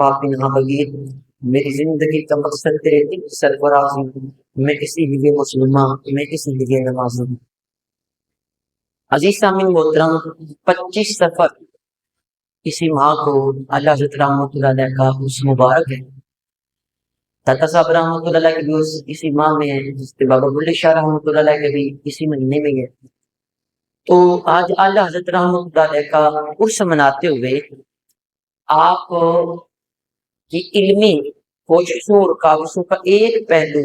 پاک نہا بغیر میری زندگی کا مقصد تیرے دل سرفراز ہوں، میں اسی لیے مسلمان، میں اسی لیے نماز ہوں۔ عزیز سامعین محترم، 25 سفر اسی ماہ کو اللہ حضرت رحمۃ اللہ علیہ کا اس مبارک ہے۔ داتا صاحب رحمۃ اللہ علیہ کے بھی اسی ماہ میں ہے، جس کے بابا بلے شاہ رحمۃ اللہ علیہ کے بھی اسی مہینے میں ہے۔ تو آج اللہ حضرت رحمۃ اللہ علیہ کا عرس مناتے ہوئے آپ کی علمی کوششوں اور کاوشوں کا ایک پہلو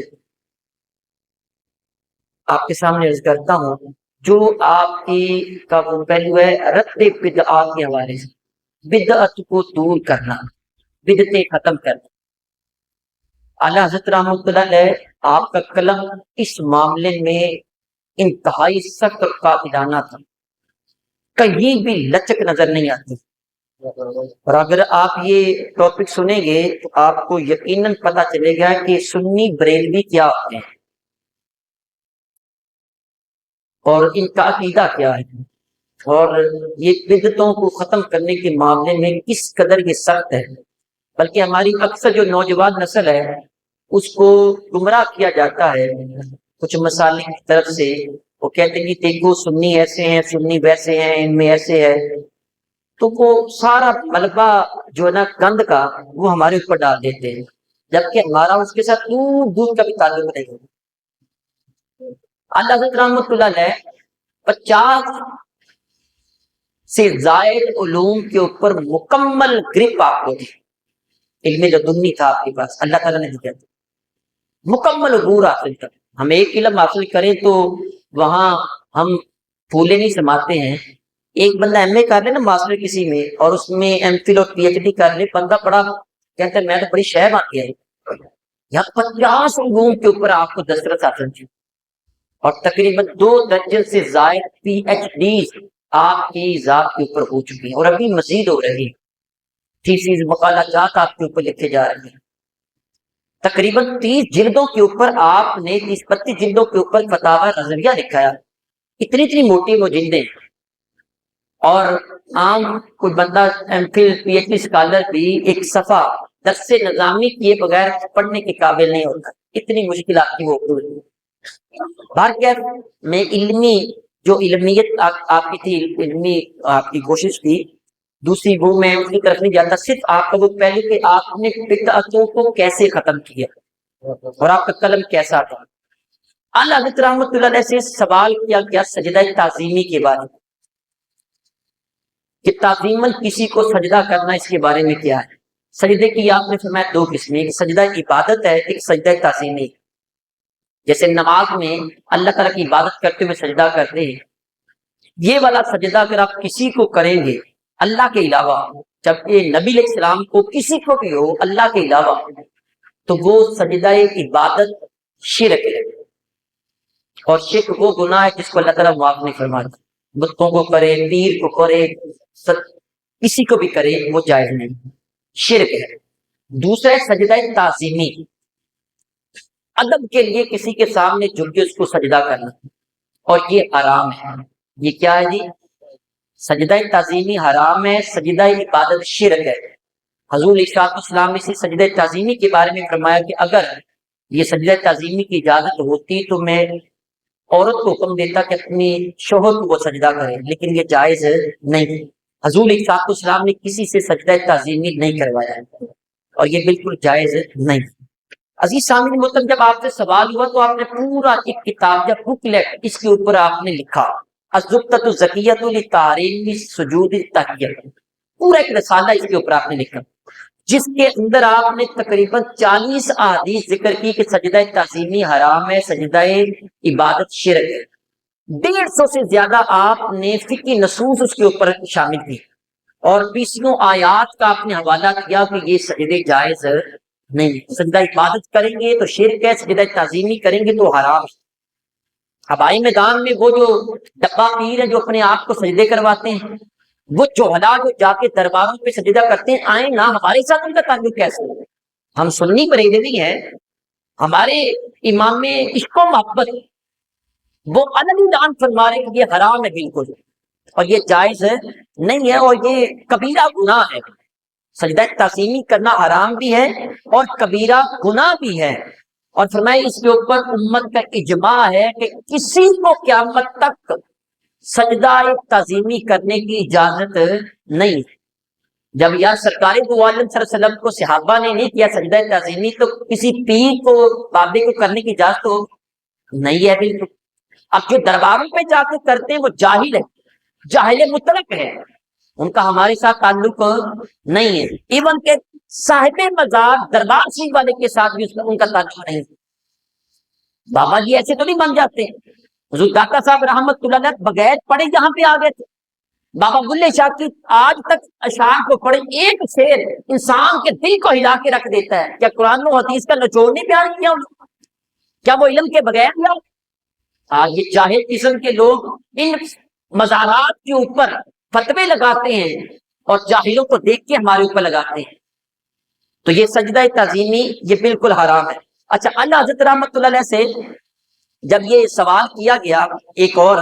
آپ کے سامنے عرض کرتا ہوں، جو آپ کی کا وہ پہلو ہے رد بدعات کے حوالے سے، بدعت کو دور کرنا، بدعتیں ختم کرنا۔ اعلیٰ حضرت رحمۃ اللہ علیہ آپ کا قلم اس معاملے میں انتہائی سخت اور قاطعانہ تھا، کہیں بھی لچک نظر نہیں آتی۔ اور اگر آپ یہ ٹاپک سنیں گے تو آپ کو یقیناً پتہ چلے گا کہ سنی بریلوی کیا ہوتے ہیں اور ان کا عقیدہ کیا ہے، اور یہ بدعتوں کو ختم کرنے کے معاملے میں کس قدر یہ سخت ہے۔ بلکہ ہماری اکثر جو نوجوان نسل ہے اس کو گمراہ کیا جاتا ہے کچھ مسالے کی طرف سے، وہ کہتے ہیں کہ دیکھو سنی ایسے ہیں، سنی ویسے ہیں، ان میں ایسے ہے، تو وہ سارا ملبہ جو ہے نا گند کا وہ ہمارے اوپر ڈال دیتے ہیں، جبکہ ہمارا اس کے ساتھ دور دور کا بھی تعلق نہیں ہے۔ اللہ حضرت رحمۃ اللہ علیہ 50 سے زائد علوم کے اوپر مکمل گرپ آپ کو تھی، علم لدنی تھا آپ کے پاس، اللہ تعالیٰ نے دیا تھا، مکمل عبور حاصل کر۔ ہم ایک علم حاصل کریں تو وہاں ہم پھولے نہیں سماتے ہیں۔ ایک بندہ ایم اے کر لے نا ماسٹر کسی میں، اور اس میں ایم فل اور پی ایچ ڈی کر لے، بندہ بڑا کہتا ہے میں تو بڑی شہ بن گیا ہے۔ یہاں 50 علوم کے اوپر آپ کو دسترس حاصل تھی، اور تقریباً 2 درجن سے زائد پی ایچ ڈیز آپ کی ذات کے اوپر ہو چکی ہیں، اور ابھی مزید ہو رہی ہیں، تھیسیز مقالہ جات آپ کے اوپر لکھے جا رہے ہیں۔ تقریباً 30 جلدوں کے اوپر آپ نے 30-32 جلدوں کے اوپر فتاوی نظریہ لکھا ہے، اتنی موٹی وہ جلدیں، اور عام کوئی بندہ M Phil P H D scholar بھی ایک صفحہ درس نظامی کیے بغیر پڑھنے کے قابل نہیں ہوتا، اتنی مشکل آپ کی وہ میں علمی جو علمیت آپ کی تھی، علمی آپ کی کوشش تھی، دوسری وہ میں اس کی طرف نہیں جاتا، صرف آپ کا وہ پہلے کہ آپ نے بدعتوں کو کیسے ختم کیا اور آپ کا قلم کیسا تھا۔ اعلیٰ حضرت رحمۃ اللہ علیہ سے سوال کیا گیا سجدہ تعظیمی کے بارے میں، کہ تعظیماً کسی کو سجدہ کرنا اس کے بارے میں کیا ہے۔ سجدے کی آپ نے فرمایا 2 قسمیں، ایک سجدہ عبادت ہے، ایک سجدہ تعظیمی۔ جیسے نماز میں اللہ تعالیٰ کی عبادت کرتے ہوئے سجدہ کرتے ہیں، یہ والا سجدہ اگر آپ کسی کو کریں گے اللہ کے علاوہ، جبکہ نبی علیہ السلام کو کسی کو بھی ہو اللہ کے علاوہ، تو وہ سجدہ عبادت شرک ہے، اور شرک وہ گناہ ہے جس کو اللہ تعالیٰ معاف نہیں فرماتا۔ بتوں کو کرے، پیر کو کرے، کسی کو بھی کرے، وہ جائز نہیں، شرک ہے۔ دوسرا ہے سجدہ تعظیمی، ادب کے لیے کسی کے سامنے جھک کے اس کو سجدہ کرنا، اور یہ حرام ہے۔ یہ کیا ہے جی؟ سجدہ تعظیمی حرام ہے، سجدہ عبادت شرک ہے۔ حضور علیہ السلام نے سجدہ تعظیمی کے بارے میں فرمایا کہ اگر یہ سجدہ تعظیمی کی اجازت ہوتی تو میں عورت کو حکم دیتا کہ اپنی شوہر کو وہ سجدہ کرے، لیکن یہ جائز نہیں۔ حضور علیہ السلام نے کسی سے سجدہ تعظیمی نہیں کروایا، اور یہ بالکل جائز نہیں۔ عزیز سامعین محترم، جب آپ سے سوال ہوا تو آپ نے پورا ایک کتاب یا بک لیٹ اس کے اوپر آپ نے لکھا، الزبدۃ الزکیۃ لتعریم سجود التحیہ، پورا ایک رسالہ اس کے اوپر آپ نے لکھا، جس کے اندر آپ نے تقریباً 40 احادیث ذکر کی کہ سجدہ تعظیمی حرام ہے، سجدہ عبادت شرک ہے۔ 150 سے زیادہ آپ نے فقہی نصوص اس کے اوپر شامل کی، اور 20 آیات کا آپ نے حوالہ کیا کہ یہ سجدے جائز نہیں، سجدہ عبادت کریں گے تو شرک ہے، سجدہ تعظیمی کریں گے تو حرام ہے۔ ہوائی میدان میں وہ جو ڈبہ پیر ہیں جو اپنے آپ کو سجدے کرواتے ہیں، وہ جوہلا جو جا کے درباروں پہ سجدہ کرتے ہیں، آئیں نہ ہمارے ساتھ ان کا تعلق کیسے ہے؟ ہم سنی بریلوی ہیں، ہمارے امام عشق و محبت وہ علنی اعلان فرما رہے کہ یہ حرام ہے بالکل، اور یہ جائز نہیں ہے، اور یہ کبیرہ گناہ ہے۔ سجدہ تعظیمی کرنا حرام بھی ہے اور کبیرہ گناہ بھی ہے، اور فرمائے اس کے اوپر امت کا اجماع ہے کہ کسی کو قیامت تک سجدہ تعظیمی کرنے کی اجازت نہیں۔ جب یار سرکار دو عالم صلی اللہ علیہ وسلم کو صحابہ نے نہیں کیا سجدہ تعظیمی، تو کسی پیر کو بابے کو کرنے کی اجازت تو نہیں ہے بالکل۔ اب جو درباروں پہ جا کے کرتے ہیں وہ جاہل ہے، جاہل مطلق ہے، ان کا ہمارے ساتھ تعلق نہیں ہے۔ ایون کہ صاحب مزار دربار شریف والے کے ساتھ بھی ان کا تعلق نہیں ہے۔ بابا جی ایسے تو نہیں بن جاتے۔ حضور داتا صاحب رحمت اللہ علیہ بغیر پڑھے جہاں پہ آ گئے تھے۔ بابا بلے شاہ کی آج تک اشعار کو پڑھے ایک شعر انسان کے دل کو ہلا کے رکھ دیتا ہے۔ کیا قرآن و حدیث کا نچوڑ نہیں بیان کیا؟ کیا وہ علم کے بغیر کیا؟ آج یہ جاہل قسم کے لوگ ان مزارات کے اوپر فتوے لگاتے ہیں اور جاہلوں کو دیکھ کے ہمارے اوپر لگاتے ہیں۔ تو یہ سجدہ تعظیمی یہ بالکل حرام ہے۔ اچھا، اللہ حضرت رحمت اللہ علیہ سے جب یہ سوال کیا گیا ایک اور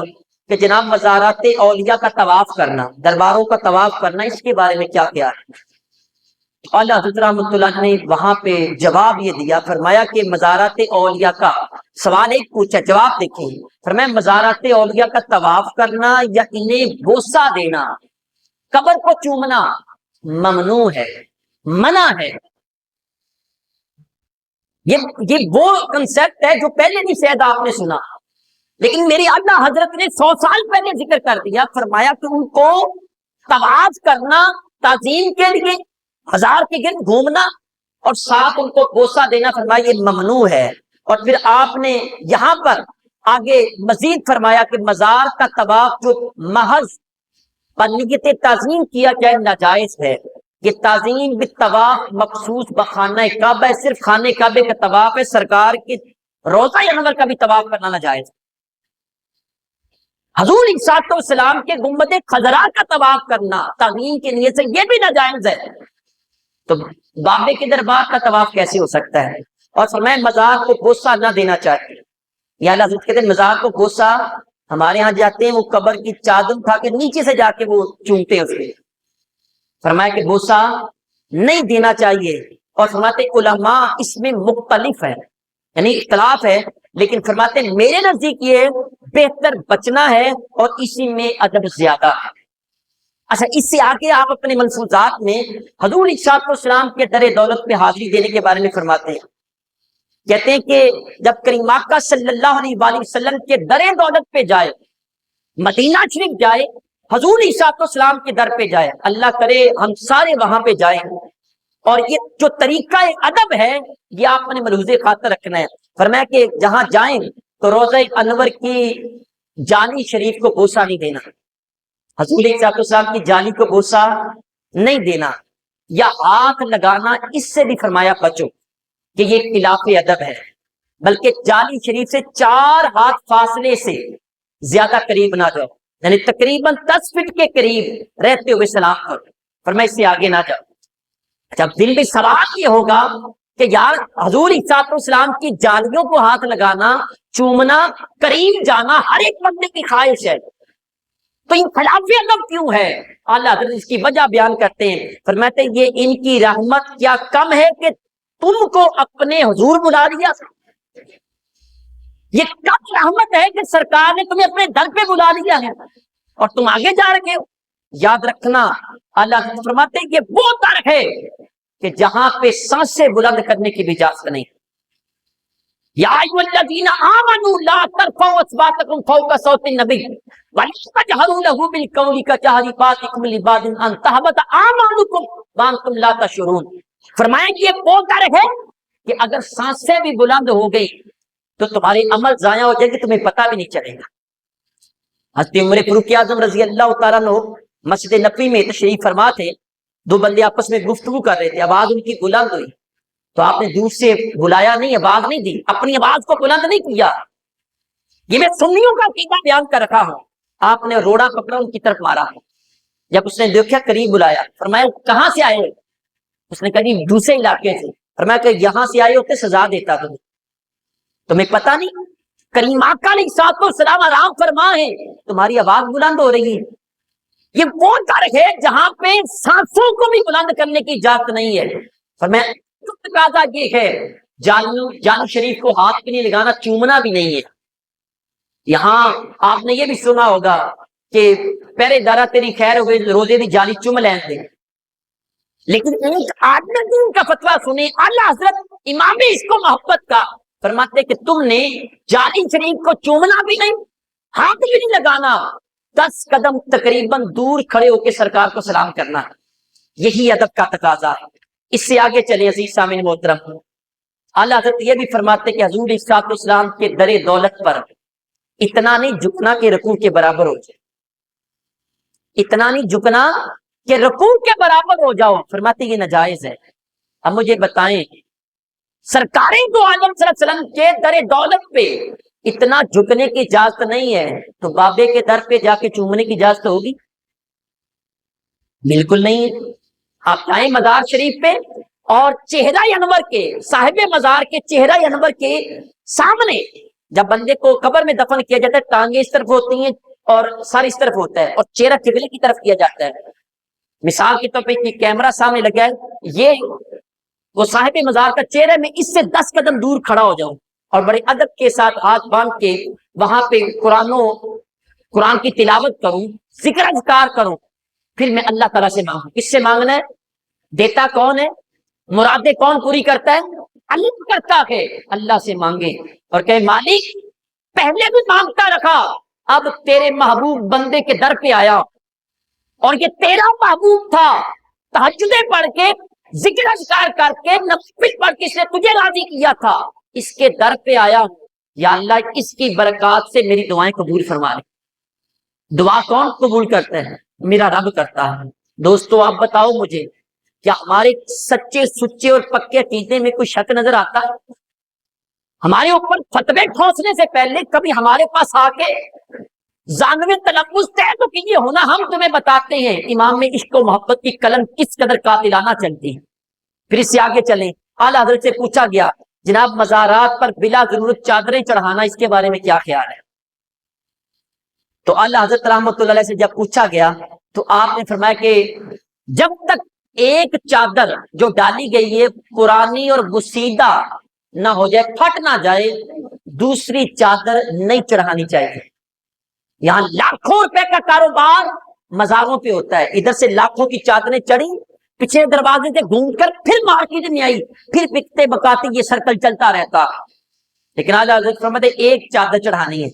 کہ جناب مزارات اولیاء کا طواف کرنا، درباروں کا طواف کرنا، اس کے بارے میں کیا ہے؟ اللہ حضرت رحمت اللہ نے وہاں پہ جواب یہ دیا، فرمایا کہ مزارات اولیاء کا سوال ایک پوچھا، جواب دیکھیں، فرمایا مزارات اولیاء کا طواف کرنا یا انہیں بوسہ دینا، قبر کو چومنا ممنوع ہے، منع ہے۔ یہ وہ کنسیپٹ ہے جو پہلے نہیں شاید آپ نے سنا، لیکن میری اللہ حضرت نے 100 سال پہلے ذکر کر دیا۔ فرمایا کہ ان کو طواف کرنا تعظیم کے لیے، ہزار کے گرد گھومنا اور ساتھ ان کو بوسہ دینا، فرمایا یہ ممنوع ہے۔ اور پھر آپ نے یہاں پر آگے مزید فرمایا کہ مزار کا طواف جو محض بنیت تعظیم کیا جائے ناجائز ہے۔ یہ تعظیم بالطواف مخصوص بخانہ کعبہ ہے، صرف خانہ کعبے کا طواف ہے، سرکار کے روضہ انور کا بھی طواف کرنا ناجائز ہے۔ حضور عیسیٰ السلام کے گنبد خضرا کا طواف کرنا تعظیم کے نیت سے یہ بھی ناجائز ہے، تو بابے کے دربار کا طواف کیسے ہو سکتا ہے؟ اور فرمایا مزار کو بوسہ نہ دینا چاہیے۔ یا اللہ حضرت کہتے ہیں مزار کو بوسہ، ہمارے ہاں جاتے ہیں وہ قبر کی چادر اٹھا کے نیچے سے جا کے وہ چومتے ہیں اس کے، فرمایا کہ بوسہ نہیں دینا چاہیے۔ اور فرماتے علماء اس میں مختلف ہے، یعنی اختلاف ہے، لیکن فرماتے میرے نزدیک یہ بہتر بچنا ہے اور اسی میں ادب زیادہ ہے۔ اچھا، اس سے آگے آپ اپنے ملفوظات میں حضور عیسیٰ السلام کے در دولت پہ حاضری دینے کے بارے میں فرماتے ہیں، کہتے ہیں کہ جب کریم آقا صلی اللہ علیہ وآلہ وسلم کے در دولت پہ جائے، مدینہ شریف جائے، حضور عیسیٰ السلام کے در پہ جائے، اللہ کرے ہم سارے وہاں پہ جائیں، اور یہ جو طریقہ ادب ہے یہ آپ نے ملحوظ خاطر رکھنا ہے۔ فرمایا کہ جہاں جائیں تو روضہ انور کی جالی شریف کو بوسہ نہیں دینا، حضور عیسیٰ السلام کی جالی کو بوسہ نہیں دینا، یا ہاتھ لگانا، اس سے بھی فرمایا بچو کہ یہ خلاف ادب ہے، بلکہ جالی شریف سے 4 ہاتھ فاصلے سے زیادہ قریب نہ جاؤ، یعنی تقریباً 10 فٹ کے قریب رہتے ہوئے سلام کرو، فرمایا اس سے آگے نہ جاؤ۔ جب دل میں سوال یہ ہوگا کہ یار حضور عیسیٰ السلام کی جالیوں کو ہاتھ لگانا، چومنا، قریب جانا ہر ایک بندے کی خواہش ہے، تو ان خلاف ادب کیوں ہے؟ اللہ حضرت اس کی وجہ بیان کرتے ہیں، فرماتے ہیں یہ ان کی رحمت کیا کم ہے کہ تم کو اپنے حضور بلا لیا؟ یہ کم رحمت ہے کہ سرکار نے تمہیں اپنے در پہ بلا لیا ہے اور تم آگے جا رہے ہو۔ یاد رکھنا، اللہ فرماتے ہیں یہ وہ در ہے کہ جہاں پہ سانسیں بلند کرنے کی بھی اجازت نہیں۔ یا ایھا الذین آمنوا لا ترفعوا اصواتکم فوق صوت النبی ولا تجہروا لہ بالقول کجہر بعضکم لبعض ان تحبط اعمالکم وانتم لا تشعرون۔ فرمایا کہ یہ وہ در ہے کہ اگر سانسیں بھی بلند ہو گئی تو تمہارے عمل ضائع ہو جائے گے، تمہیں پتہ بھی نہیں چلے گا۔ حضرت عمر فاروق اعظم رضی اللہ تعالیٰ عنہ مسجد نبوی میں تشریف فرما تھے، 2 بندے آپس میں گفتگو کر رہے تھے، آواز ان کی بلند ہوئی تو آپ نے دور سے بلایا نہیں، آواز نہیں دی، اپنی آواز کو بلند نہیں کیا۔ یہ میں سنیوں کا عقیدہ بیان کر رکھا ہوں۔ آپ نے روڑا پکڑا، ان کی طرف مارا، جب اس نے دیکھا قریب بلایا، فرمایا کہاں سے آئے؟ اس نے کہا جی دوسرے علاقے سے۔ فرمایا کہ یہاں سے آئے ہوتے سزا دیتا تمہیں پتہ نہیں؟ کریم آقا علیہ الصلوۃ والسلام آرام فرما ہے، تمہاری آواز بلند ہو رہی ہے۔ یہ وہ در ہے جہاں پہ سانسوں کو بھی بلند کرنے کی اجازت نہیں ہے. فرمایا تقاضا یہ ہے جانو شریف کو ہاتھ بھی نہیں لگانا، چومنا بھی نہیں ہے. یہاں آپ نے یہ بھی سنا ہوگا کہ پہرے دارا تیری خیر ہوئے روزے دی جالی چوم لین دے. لیکن ایک آدمی دین کا فتویٰ سنے اعلیٰ حضرت امام اس کو محبت کا، فرماتے کہ تم نے جالی شریف کو چومنا بھی نہیں، ہاتھ بھی نہیں لگانا، 10 قدم تقریباً دور کھڑے ہو کے سرکار کو سلام کرنا. یہی ادب کا تقاضا ہے. اس سے آگے چلے عزیز سامعین محترم، اعلیٰ حضرت یہ بھی فرماتے کہ حضور علیہ الصلوۃ والسلام کے در دولت پر اتنا نہیں جھکنا کہ رکوع کے برابر ہو جائے، اتنا نہیں جھکنا کہ رکوع کے برابر ہو جاؤ. فرماتے یہ ناجائز ہے. اب مجھے بتائیں سرکار دو عالم صلی اللہ علیہ وسلم کے در دولت پہ اتنا جھکنے کی اجازت نہیں ہے تو بابے کے در پہ جا کے چومنے کی اجازت ہوگی؟ بالکل نہیں ہے. آپ جائیں مزار شریف پہ اور چہرہ انور کے صاحب مزار کے چہرہ انور کے سامنے جب بندے کو قبر میں دفن کیا جاتا ہے ٹانگیں اس طرف ہوتی ہیں اور سر اس طرف ہوتا ہے اور چہرہ قبلے کی طرف کیا جاتا ہے. مثال کے طور پہ کیمرہ سامنے لگا ہے، یہ وہ صاحب مزار کا چہرہ میں اس سے 10 قدم دور کھڑا ہو جاؤں اور بڑے ادب کے ساتھ ہاتھ باندھ کے وہاں پہ قرآن کی تلاوت کروں، ذکر اذکار کروں، پھر میں اللہ تعالیٰ سے مانگوں. کس سے مانگنا ہے؟ دیتا کون ہے؟ مرادیں کون پوری کرتا ہے؟ اللہ کرتا ہے. اللہ سے مانگے اور کہے مالک پہلے بھی مانگتا رکھا، اب تیرے محبوب بندے کے در پہ آیا اور یہ تیرا محبوب تھا، تہجدیں پڑھ کے ذکر اذکار کر کے نفل پڑھ کے اس نے تجھے راضی کیا تھا، اس کے در پہ آیا ہوں، یا اللہ اس کی برکات سے میری دعائیں قبول فرما لے. دعا کون قبول کرتا ہے؟ میرا رب کرتا ہے. دوستو آپ بتاؤ مجھے کیا ہمارے سچے سچے اور پکے عقیدے میں کوئی شک نظر آتا ہے؟ ہمارے اوپر فتوے ٹھونسنے سے پہلے کبھی ہمارے پاس آ کے زانوی تلفظ طے تو کیجیے ہونا، ہم تمہیں بتاتے ہیں امام میں عشق و محبت کی قلم کس قدر قاتلانہ چلتی ہے. پھر اس سے آگے چلیں، اعلیٰ حضرت سے پوچھا گیا جناب مزارات پر بلا ضرورت چادریں چڑھانا اس کے بارے میں کیا خیال ہے؟ تو اعلیٰ حضرت رحمۃ اللہ علیہ سے جب پوچھا گیا تو آپ نے فرمایا کہ جب تک ایک چادر جو ڈالی گئی ہے پرانی اور گسیدہ نہ ہو جائے، پھٹ نہ جائے، دوسری چادر نہیں چڑھانی چاہیے. یہاں لاکھوں روپے کا کاروبار مزاروں پہ ہوتا ہے، ادھر سے لاکھوں کی چادریں چڑھی، پیچھے دروازے سے گھوم کر پھر مارکیٹ میں آئی، پھر بکتے بکاتے یہ سرکل چلتا رہتا. لیکن اعلیٰ حضرت فرماتے ایک چادر چڑھانی ہے،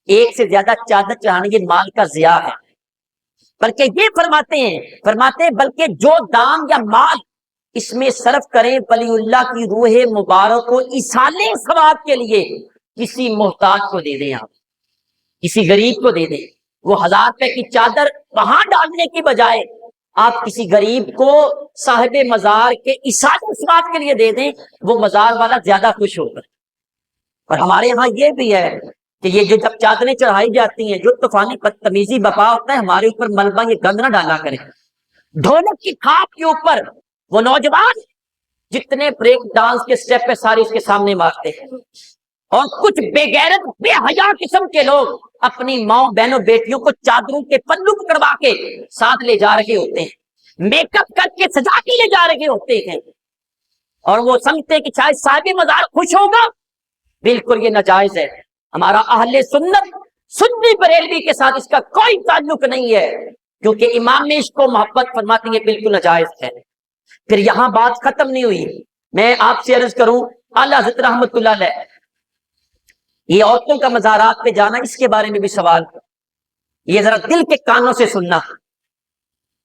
ایک سے زیادہ چادر چڑھانی یہ مال کا ضیاع ہے. بلکہ یہ فرماتے ہیں بلکہ جو دام یا مال اس میں صرف کریں ولی اللہ کی روح مبارک کو ایصال ثواب کے لیے کسی محتاج کو دے دیں، آپ کسی غریب کو دے دیں. وہ 1000 روپے کی چادر وہاں ڈالنے کی بجائے آپ کسی غریب کو صاحب مزار کے ایصال ثواب کے لیے دے دیں، وہ مزار والا زیادہ خوش ہوگا. اور ہمارے ہاں یہ بھی ہے کہ یہ جو جب چادریں چڑھائی جاتی ہیں جو طوفانی بدتمیزی بپا ہوتا ہے ہمارے اوپر ملبہ یہ گند نہ ڈالا کریں. ڈھولک کی کھاپ کے اوپر وہ نوجوان جتنے بریک ڈانس کے سٹیپ پہ سارے اس کے سامنے مارتے ہیں، اور کچھ بے غیرت بے حیا قسم کے لوگ اپنی ماں بہنوں بیٹیوں کو چادروں کے پلو پکڑوا کے ساتھ لے جا رہے ہوتے ہیں، میک اپ کر کے سجا کے لے جا رہے ہوتے ہیں، اور وہ سمجھتے ہیں کہ شاید صاحب مزار خوش ہوگا. بالکل یہ ناجائز ہے. ہمارا اہل سنت سنی بریلوی کے ساتھ اس کا کوئی تعلق نہیں ہے، کیونکہ امام میں عشق و محبت فرماتے ہیں بالکل ناجائز ہے. پھر یہاں بات ختم نہیں ہوئی، میں آپ سے عرض کروں اعلیٰ حضرت رحمۃ اللہ علیہ یہ عورتوں کا مزارات پہ جانا، اس کے بارے میں بھی سوال، یہ ذرا دل کے کانوں سے سننا.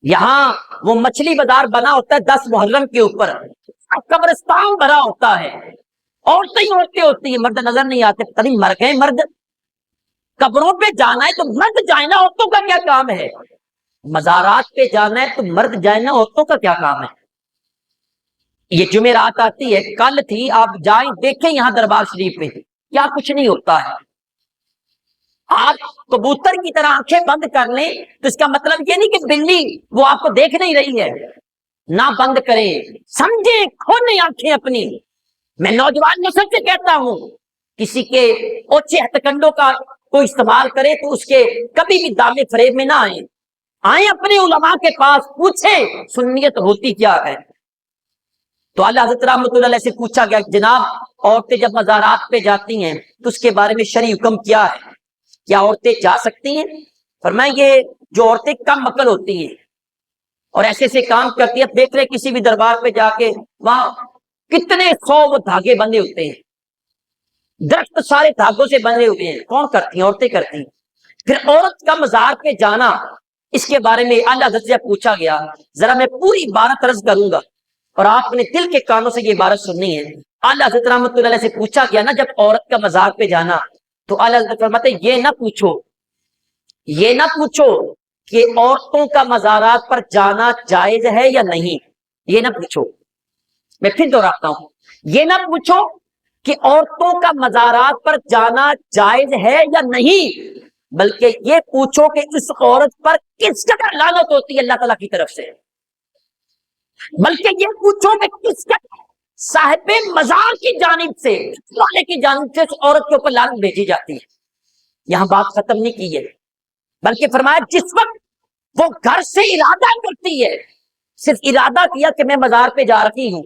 یہاں وہ مچھلی بازار بنا ہوتا ہے 10 محرم کے اوپر، قبرستان بھرا ہوتا ہے، عورتیں ہی عورتیں ہوتی ہیں، مرد نظر نہیں آتے. پتہ نہیں مر گئے مرد؟ قبروں پہ جانا ہے تو مرد جائیں نا، عورتوں کا کیا کام ہے؟ مزارات پہ جانا ہے تو مرد جائیں نا، عورتوں کا کیا کام ہے؟ یہ جمعرات آتی ہے، کل تھی، آپ جائیں دیکھیں یہاں دربار شریف میں کیا کچھ نہیں ہوتا ہے. آپ کبوتر کی طرح آنکھیں بند کر لیں تو اس کا مطلب یہ نہیں کہ بلی وہ آپ کو دیکھ نہیں رہی ہے. نہ بند کریں، سمجھیں، کھولیں آنکھیں اپنی. میں نوجوان نسل سے کہتا ہوں کسی کے اوچھے ہتھ کنڈوں کا کوئی استعمال کرے تو اس کے کبھی بھی دامے فریب میں نہ آئیں. آئیں اپنے علماء کے پاس، پوچھیں سنیت ہوتی کیا ہے۔ تو اللہ حضرت رحمۃ اللہ علیہ سے پوچھا گیا جناب عورتیں جب مزارات پہ جاتی ہیں تو اس کے بارے میں شرعی حکم کیا ہے، کیا عورتیں جا سکتی ہیں؟ فرمایا یہ جو عورتیں کم عقل ہوتی ہیں اور ایسے ایسے کام کرتی ہیں، دیکھ رہے کسی بھی دربار پہ جا کے وہاں کتنے 100 دھاگے بندے ہوتے ہیں، درخت سارے دھاگوں سے بندے ہوئے ہیں، کون کرتی ہیں؟ عورتیں کرتی ہیں۔ پھر عورت کا مزار پہ جانا، اس کے بارے میں اللہ حضرت سے پوچھا گیا، ذرا میں پوری عبارت عرض کروں گا اور آپ نے دل کے کانوں سے یہ عبارت سننی ہے۔ اللہ حضرت رحمۃ اللہ علیہ سے پوچھا گیا نا جب عورت کا مزار پہ جانا، تو اللہ حضرت فرماتے ہیں یہ نہ پوچھو کہ عورتوں کا مزارات پر جانا جائز ہے یا نہیں، یہ نہ پوچھو۔ میں پھر دوہراتا ہوں، یہ نہ پوچھو کہ عورتوں کا مزارات پر جانا جائز ہے یا نہیں، بلکہ یہ پوچھو کہ اس عورت پر کس قدر لعنت ہوتی ہے اللہ تعالیٰ کی طرف سے، بلکہ یہ پوچھو کہ کس قدر صاحب مزار کی جانب سے، والے کی جانب سے اس عورت کے اوپر لعنت بھیجی جاتی ہے۔ یہاں بات ختم نہیں کی ہے، بلکہ فرمایا جس وقت وہ گھر سے ارادہ کرتی ہے، صرف ارادہ کیا کہ میں مزار پہ جا رہی ہوں،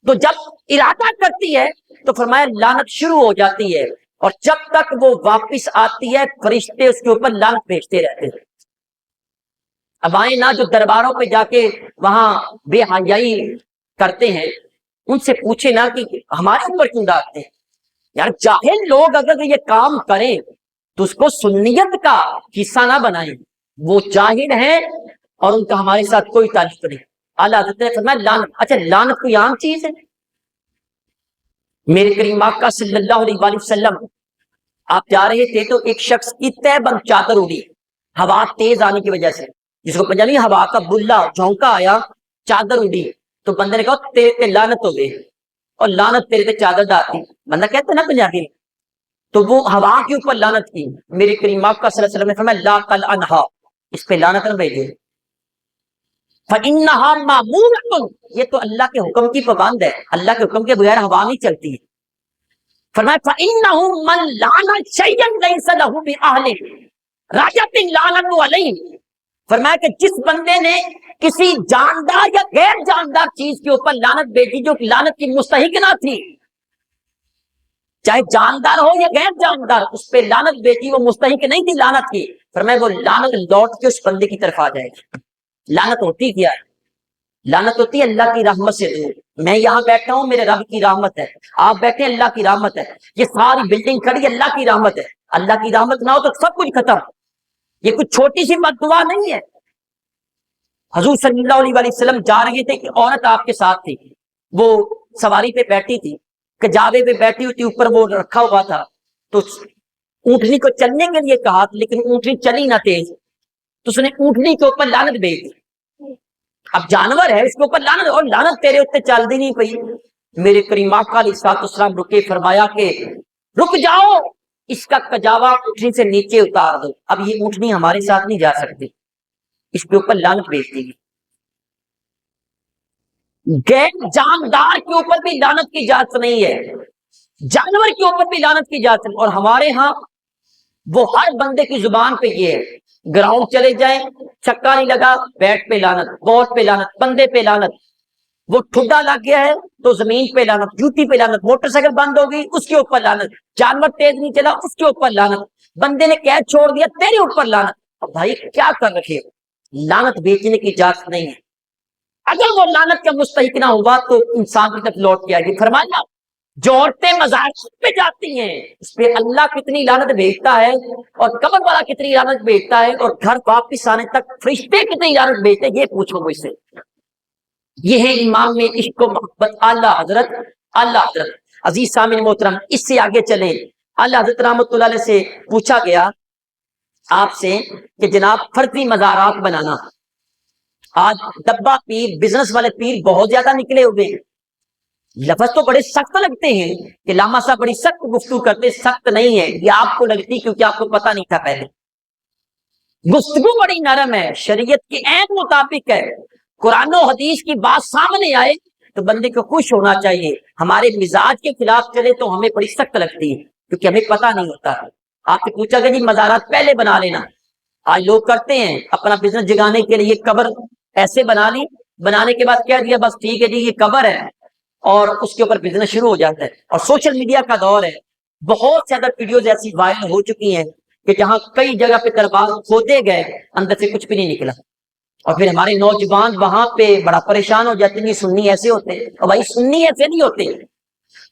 تو جب ارادہ کرتی ہے تو فرمایا لعنت شروع ہو جاتی ہے، اور جب تک وہ واپس آتی ہے فرشتے اس کے اوپر لعنت بھیجتے رہتے ہیں۔ اب آئیں نا جو درباروں پہ جا کے وہاں بے حیائی کرتے ہیں، ان سے پوچھے نا کہ ہمارے اوپر کیوں ڈالتے ہیں؟ یار جاہل لوگ اگر یہ کام کریں تو اس کو سنیت کا حصہ نہ بنائیں، وہ جاہل ہیں اور ان کا ہمارے ساتھ کوئی تعلق نہیں۔ اعلیٰ حضرت نے فرمایا لعنت، اچھا لعنت کوئی عام چیز ہے؟ میرے کریم آقا صلی اللہ علیہ وآلہ وسلم آپ جا رہے تھے تو ایک شخص کی تہ بند چادر اڑی ہوا تیز آنے کی وجہ سے، جس کو پنجابی ہوا کا بلا جھونکا آیا، چادر اڑی، تو بندے نے کہا تیرے پہ لعنت ہو گئی، اور لعنت تیرے پہ چادر ڈالتی، بندہ کہتے نا پنجابی، تو وہ ہوا کے اوپر لعنت کی۔ میرے کریم آقا صلی اللہ علیہ وسلم نے فرمایا لا تلعنھا، اس پہ لعنت نہ بھیجے، فإنها مأمورۃ، یہ تو اللہ کے حکم کی پابند ہے، اللہ کے حکم کے بغیر ہوا نہیں چلتی۔ فرمایا فإنه من لعن شيئا ليس له بأهل راجت لعنت علیہ، فرمایا کہ جس بندے نے کسی جاندار یا غیر جاندار چیز کے اوپر لعنت بھیجی جو لعنت کی مستحق نہ تھی، چاہے جاندار ہو یا غیر جاندار، اس پہ لعنت بھیجی، وہ مستحق نہیں تھی لعنت کی، فرمایا وہ لعنت لوٹ کے اس بندے کی طرف آ جائے گی۔ لعنت ہوتی کیا ہے؟ لعنت ہوتی ہے اللہ کی رحمت سے دور۔ میں یہاں بیٹھا ہوں میرے رب کی رحمت ہے، آپ بیٹھے اللہ کی رحمت ہے، یہ ساری بلڈنگ کھڑی اللہ کی رحمت ہے، اللہ کی رحمت نہ ہو تو سب کچھ ختم۔ یہ کچھ چھوٹی سی بد دعا نہیں ہے۔ حضور صلی اللہ علیہ وآلہ وسلم جا رہے تھے کہ عورت آپ کے ساتھ تھی، وہ سواری پہ بیٹھی تھی، کجاوے پہ بیٹھی ہوئی تھی، اوپر وہ رکھا ہوا تھا، تو اونٹنی کو چلنے کے لیے کہا لیکن اونٹنی چلی نہ تیز، تو اس نے اونٹنی کے اوپر لعنت بھیج دی۔ اب جانور ہے اس کے اوپر لعنت، اور لعنت تیرے اتنے چل دی نہیں پئی۔ میرے کریم آقا علیہ الصلوۃ والسلام رکے، فرمایا کہ رک جاؤ، اس کا کجاوا اونٹنی سے نیچے اتار دو، اب یہ اونٹنی ہمارے ساتھ نہیں جا سکتی، اس کے اوپر لعنت بھیج دی گئی۔ غیر جاندار کے اوپر بھی لعنت کی اجازت نہیں ہے، جانور کے اوپر بھی لعنت کی اجازت نہیں۔ اور ہمارے ہاں وہ ہر بندے کی زبان پہ یہ ہے، گراؤنڈ چلے جائیں، چھکا نہیں لگا بیٹ پہ لعنت، بال پہ لعنت، بندے پہ لعنت، وہ ٹھڈا لگ گیا ہے تو زمین پہ لعنت، جوتی پہ لعنت، موٹر سائیکل بند ہو گئی اس کے اوپر لعنت، جانور تیز نہیں چلا اس کے اوپر لعنت، بندے نے قید چھوڑ دیا تیرے اوپر لعنت۔ اب بھائی کیا کر رکھے ہو؟ لعنت بیچنے کی اجازت نہیں ہے۔ اگر وہ لعنت کا مستحق نہ ہوا تو انسان کی طرف لوٹ کے آئے گی۔ فرمایا جو عورتیں مزار پہ جاتی ہیں اس پہ اللہ کتنی لعنت بھیجتا ہے، اور قبر والا کتنی لعنت بھیجتا ہے، اور گھر واپس آنے تک فرشتے کتنی لعنت بھیجتے ہیں، یہ پوچھو مجھ سے۔ یہ ہے امام میں عشق و محبت اعلیٰ حضرت۔ اعلیٰ حضرت عزیز سامعین محترم، اس سے آگے چلیں۔ اعلیٰ حضرت رحمۃ اللہ علیہ سے پوچھا گیا آپ سے کہ جناب فرضی مزارات بنانا، آج ڈبہ پیر بزنس والے پیر بہت زیادہ نکلے ہوئے ہیں، لفظ تو بڑے سخت لگتے ہیں کہ لاما صاحب بڑی سخت گفتگو کرتے، سخت نہیں ہے یہ آپ کو لگتی کیونکہ آپ کو پتہ نہیں تھا پہلے، گفتگو بڑی نرم ہے، شریعت کے عین مطابق ہے، قرآن و حدیث کی بات سامنے آئے تو بندے کو خوش ہونا چاہیے، ہمارے مزاج کے خلاف چلے تو ہمیں بڑی سخت لگتی ہے کیونکہ ہمیں پتہ نہیں ہوتا۔ آپ سے پوچھا کہ جی مزارات پہلے بنا لینا، آج لوگ کرتے ہیں اپنا بزنس جگانے کے لیے قبر ایسے بنا لی, بنانے کے بعد کہہ دیا بس ٹھیک ہے جی یہ قبر ہے, اور اس کے اوپر بزنس شروع ہو جاتا ہے. اور سوشل میڈیا کا دور ہے, بہت زیادہ ویڈیوز ایسی وائرل ہو چکی ہیں کہ جہاں کئی جگہ پہ دربار کھودے گئے, اندر سے کچھ بھی نہیں نکلا, اور پھر ہمارے نوجوان وہاں پہ بڑا پریشان ہو جاتے ہیں سنی ایسے ہوتے ہیں. اور بھائی سنی ایسے نہیں ہوتے,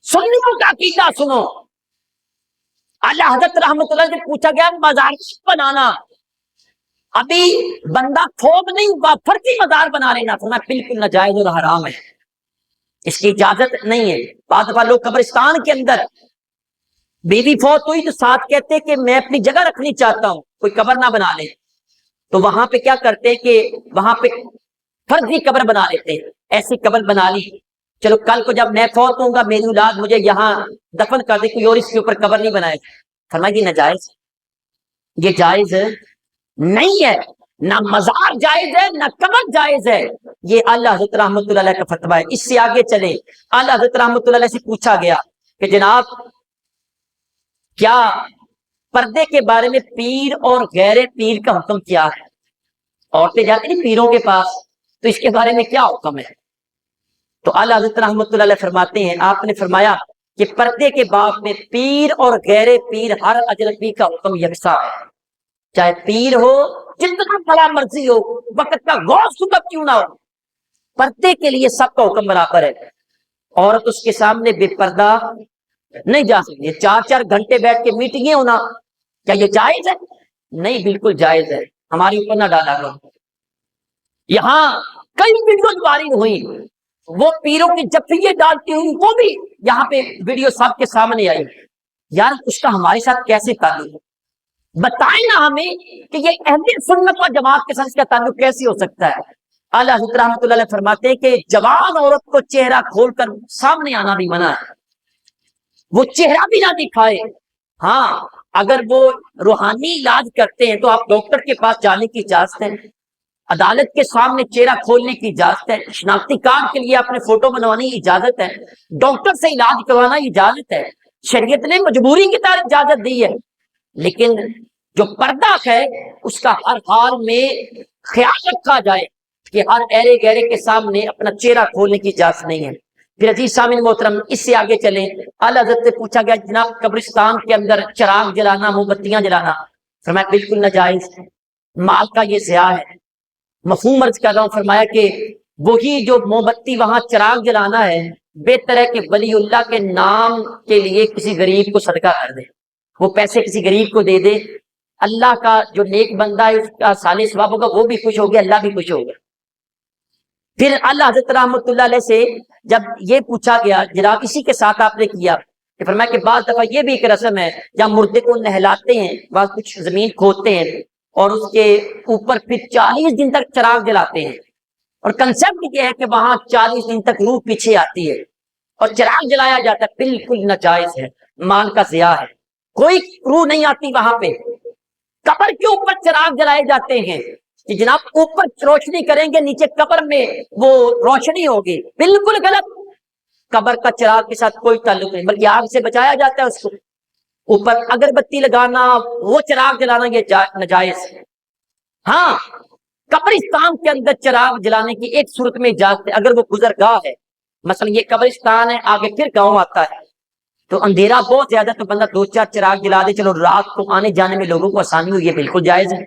سنیوں کا عقیدہ سنو. اعلیٰ حضرت رحمت اللہ سے پوچھا گیا مزار بنانا, ابھی بندہ کھود نہیں ہوا فرضی مزار بنا لینا, فرمایا بالکل ناجائز اور حرام ہے, اس کی اجازت نہیں ہے. بعض دفعہ لوگ قبرستان کے اندر بیوی فوت ہوئی تو ساتھ کہتے کہ میں اپنی جگہ رکھنی چاہتا ہوں, کوئی قبر نہ بنا لے, تو وہاں پہ کیا کرتے کہ وہاں پہ فرضی قبر بنا لیتے, ایسی قبر بنا لی, چلو کل کو جب میں فوت ہوں گا میری اولاد مجھے یہاں دفن کر دے, کوئی اور اس کے اوپر قبر نہیں بنائے. فرمایا یہ ناجائز, یہ جائز نہیں ہے, نہ مزار جائز ہے نہ قبر جائز ہے. یہ اعلیٰ حضرت رحمت اللہ علیہ کا فتویٰ ہے. اس سے آگے چلے, اعلیٰ حضرت رحمت اللہ علیہ سے پوچھا گیا کہ جناب کیا پردے کے بارے میں پیر اور غیر پیر کا حکم کیا ہے؟ عورتیں جاتی ہیں پیروں کے پاس, تو اس کے بارے میں کیا حکم ہے؟ تو اعلیٰ حضرت رحمت اللہ علیہ فرماتے ہیں, آپ نے فرمایا کہ پردے کے باب میں پیر اور غیر پیر ہر اجنبی کا حکم یکساں ہے, چاہے پیر ہو جتنا بڑا مرضی ہو, وقت کا غوث سبب کیوں نہ ہو, پردے کے لیے سب کا حکم برابر ہے. عورت اس کے سامنے بے پردہ نہیں جا سکتی, 4 گھنٹے بیٹھ کے میٹنگیں ہونا, کیا یہ جائز ہے؟ نہیں, بالکل جائز ہے, ہمارے اوپر نہ ڈالا کرو. یہاں کئی ویڈیوز وائرل ہوئی, وہ پیروں کی جفیے ڈالتی ہوئی, وہ بھی یہاں پہ ویڈیو سب کے سامنے آئی. یار اس کا ہمارے ساتھ کیسے تعلق ہے؟ بتائیں نا ہمیں کہ یہ اہل سنت و جماعت کے ساتھ اس کا تعلق کیسے ہو سکتا ہے. اعلیٰ حضرت رحمۃ اللہ علیہ فرماتے ہیں کہ جوان عورت کو چہرہ کھول کر سامنے آنا بھی منع ہے, وہ چہرہ بھی نہ دکھائے. ہاں اگر وہ روحانی علاج کرتے ہیں تو آپ ڈاکٹر کے پاس جانے کی اجازت ہے, عدالت کے سامنے چہرہ کھولنے کی اجازت ہے, شناختی کارڈ کے لیے آپ نے فوٹو بنوانے کی اجازت ہے, ڈاکٹر سے علاج کروانا کی اجازت ہے, شریعت نے مجبوری کی طرح اجازت دی ہے. لیکن جو پردہ ہے اس کا ہر حال میں خیال رکھا جائے کہ ہر ایرے گہرے کے سامنے اپنا چہرہ کھولنے کی اجازت نہیں ہے. پھر عزیز سامعین محترم اس سے آگے چلیں, اعلیٰ حضرت سے پوچھا گیا جناب قبرستان کے اندر چراغ جلانا موم بتیاں جلانا, فرمایا بالکل ناجائز, مال کا یہ ضیاع ہے. مفہوم عرض کر رہا ہوں, فرمایا کہ وہی جو موم بتی وہاں چراغ جلانا ہے بہتر ہے کہ ولی اللہ کے نام کے لیے کسی غریب کو صدقہ کر دے, وہ پیسے کسی غریب کو دے دے, اللہ کا جو نیک بندہ ہے اس کا صالح ثواب ہوگا, وہ بھی خوش ہوگا, اللہ بھی خوش ہوگا. پھر اللہ حضرت رحمت اللہ علیہ سے جب یہ پوچھا گیا جناب اسی کے ساتھ آپ نے کیا, کہ فرمایا کہ بعض دفعہ یہ بھی ایک رسم ہے جب مردے کو نہلاتے ہیں, بعض کچھ زمین کھودتے ہیں اور اس کے اوپر پھر 40 دن تک چراغ جلاتے ہیں, اور کنسیپٹ یہ ہے کہ وہاں 40 دن تک روح پیچھے آتی ہے اور چراغ جلایا جاتا ہے. بالکل ناجائز ہے, مال کا ضیاع ہے, کوئی روح نہیں آتی وہاں پہ. قبر کے اوپر چراغ جلائے جاتے ہیں کہ جناب اوپر روشنی کریں گے نیچے قبر میں وہ روشنی ہوگی, بالکل غلط. قبر کا چراغ کے ساتھ کوئی تعلق نہیں, بلکہ آگ سے بچایا جاتا ہے اس کو. اوپر اگر بتی لگانا وہ چراغ جلانا یہ ناجائز ہے. ہاں قبرستان کے اندر چراغ جلانے کی ایک صورت میں اجازت ہے, اگر وہ گزرگاہ ہے, مثلا یہ قبرستان ہے آگے پھر گاؤں آتا ہے تو اندھیرا بہت زیادہ, تو بندہ 2-4 چراغ جلا دے, چلو رات کو آنے جانے میں لوگوں کو آسانی ہوئی, یہ بالکل جائز ہے,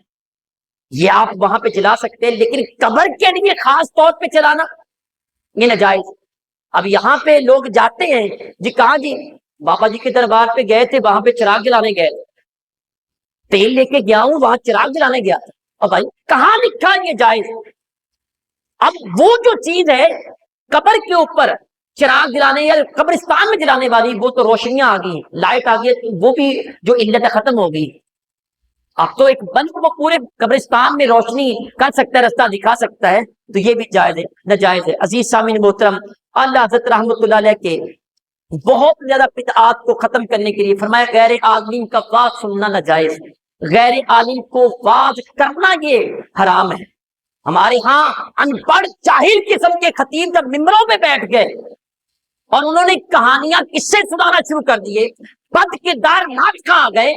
یہ آپ وہاں پہ جلا سکتے ہیں. لیکن قبر کے لیے خاص طور پہ چلانا یہ ناجائز. اب یہاں پہ لوگ جاتے ہیں جی کہاں جی بابا جی کے دربار پہ گئے تھے, وہاں پہ چراغ جلانے گئے, تیل لے کے گیا ہوں وہاں چراغ جلانے گیا تھا, اور بھائی کہاں لکھا یہ جائز؟ اب وہ جو چیز ہے قبر کے اوپر چراغ جلانے یا قبرستان میں جلانے والی, وہ تو روشنیاں آ گئی, لائٹ آ گئی, وہ بھی جو علت ختم ہو گئی. اب تو ایک بند وہ پورے قبرستان میں روشنی کر سکتا ہے, رستہ دکھا سکتا ہے, تو یہ بھی جائز ہے ناجائز ہے. عزیز سامعین محترم, اللہ حضرت رحمت اللہ علیہ کے بہت زیادہ بدعات کو ختم کرنے کے لیے فرمایا غیر عالم کا واز سننا ناجائز ہے, غیر عالم کو واز کرنا یہ حرام ہے. ہمارے ہاں ان پڑھ جاہل قسم کے خطیب جب ممبروں پہ بیٹھ گئے اور انہوں نے کہانیاں قصے سنانا شروع کر دیے. بد کردار ناٹک آ گئے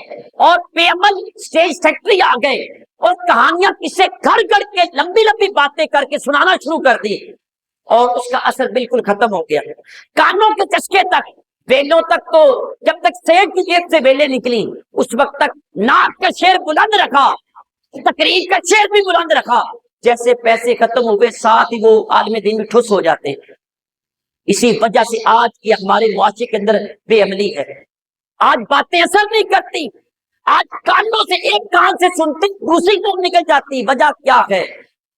اور بے عمل اسٹیج سیکٹری آ گئے اور کہانیاں قصے گھڑ گھڑ کے لمبی لمبی باتیں کر کے سنانا شروع کر دی اور اس کا اثر بالکل ختم ہو گیا. کانوں کے چسکے تک، بیلوں تک تو جب تک سیب کی جیب سے بیلیں نکلی اس وقت تک نعت کا شعر بلند رکھا، تقریر کا شعر بھی بلند رکھا. جیسے پیسے ختم ہوئے ساتھ ہی وہ عالم دین بھی ٹھس ہو جاتے ہیں. اسی وجہ سے آج کی ہمارے معاشرے کے اندر بے عملی ہے. آج باتیں اثر نہیں کرتی، آج کانوں سے ایک کان سے سنتے دوسری طرف نکل جاتی. وجہ کیا ہے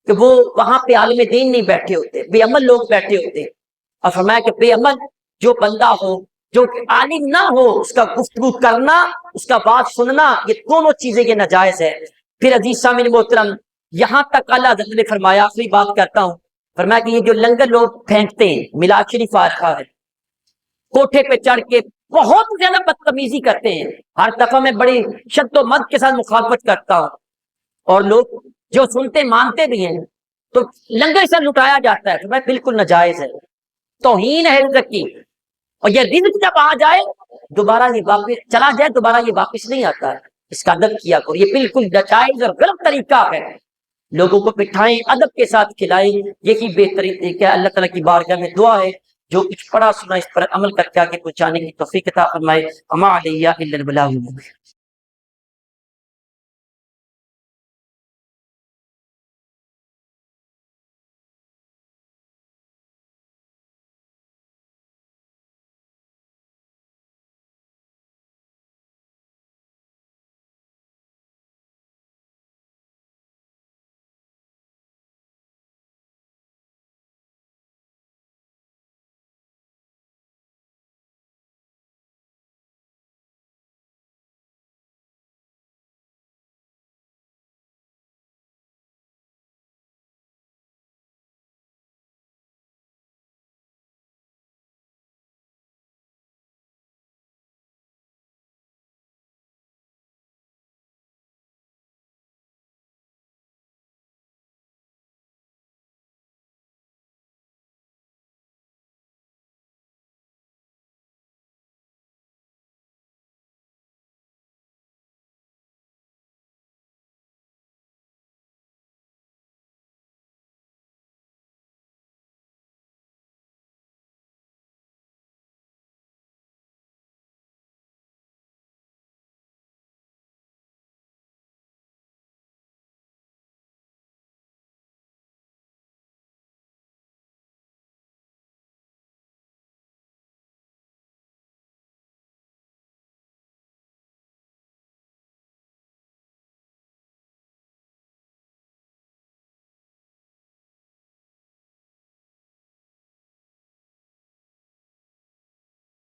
کہ وہ وہاں پہ عالم دین نہیں بیٹھے ہوتے، بے عمل لوگ بیٹھے ہوتے. اور فرمایا کہ بے عمل جو بندہ ہو، جو عالم نہ ہو، اس کا گفتگو کرنا، اس کا بات سننا، یہ دونوں چیزیں یہ ناجائز ہے. پھر عزیز سامعین محترم، یہاں تک اللہ حضرت نے فرمایا، آخری بات کرتا ہوں، فرمایا کہ یہ جو لنگر لوگ پھینکتے ہیں، میلاد شریف آ رہا ہے، کوٹھے پہ چڑھ کے بہت زیادہ بدتمیزی کرتے ہیں. ہر دفعہ میں بڑی شد و مد کے ساتھ مخالفت کرتا ہوں اور لوگ جو سنتے مانتے بھی ہیں تو لنگر سے لٹایا جاتا ہے. فرمایا بالکل ناجائز ہے، توہین ہے رزق کی. اور یہ رزق جب آ جائے دوبارہ یہ واپس چلا جائے، دوبارہ یہ واپس نہیں آتا ہے. اس کا ادب کیا کرو، یہ بالکل ناجائز اور غلط طریقہ ہے. لوگوں کو بٹھائیں، ادب کے ساتھ کھلائیں، یہی بہترین طریقہ ہے. اللہ تعالیٰ کی بارگاہ میں دعا ہے جو کچھ پڑھا سنا اس پر عمل کر کے آگے پہنچانے کی توفیق عطا فرمائے. وما علیہ الا البلاغ المبین.